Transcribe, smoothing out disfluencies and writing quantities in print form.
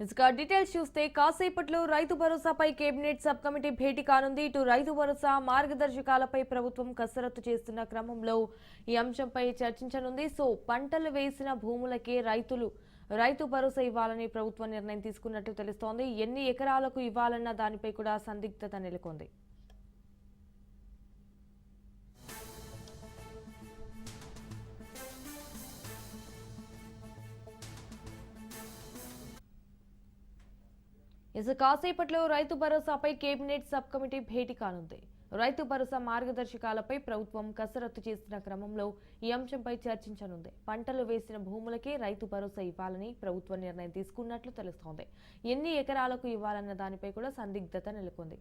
ఇసుక డీటెయిల్స్ చూస్తే కాసేపట్లో రైతు భరోసాపై కేబినెట్ సబ్ కమిటీ భేటీ కానుంది. ఇటు రైతు భరోసా మార్గదర్శకాలపై ప్రభుత్వం కసరత్తు చేస్తున్న క్రమంలో ఈ అంశంపై చర్చించనుంది. పంటలు వేసిన భూములకే రైతు భరోసా ఇవ్వాలని ప్రభుత్వం నిర్ణయం తీసుకున్నట్లు తెలుస్తోంది. ఎన్ని ఎకరాలకు ఇవ్వాలన్న దానిపై కూడా సందిగ్ధత నెలకొంది. కాసేపట్లో రైతు భరోసాపై కేబినెట్ సబ్ కమిటీ భేటీ కానుంది. రైతు భరోసా మార్గదర్శకాలపై ప్రభుత్వం కసరత్తు చేస్తున్న క్రమంలో ఈ అంశంపై చర్చించనుంది. పంటలు వేసిన భూములకే రైతు భరోసా ఇవ్వాలని ప్రభుత్వం నిర్ణయం తీసుకున్నట్లు తెలుస్తోంది. ఎన్ని ఎకరాలకు ఇవ్వాలన్న దానిపై కూడా సందిగ్ధత నెలకొంది.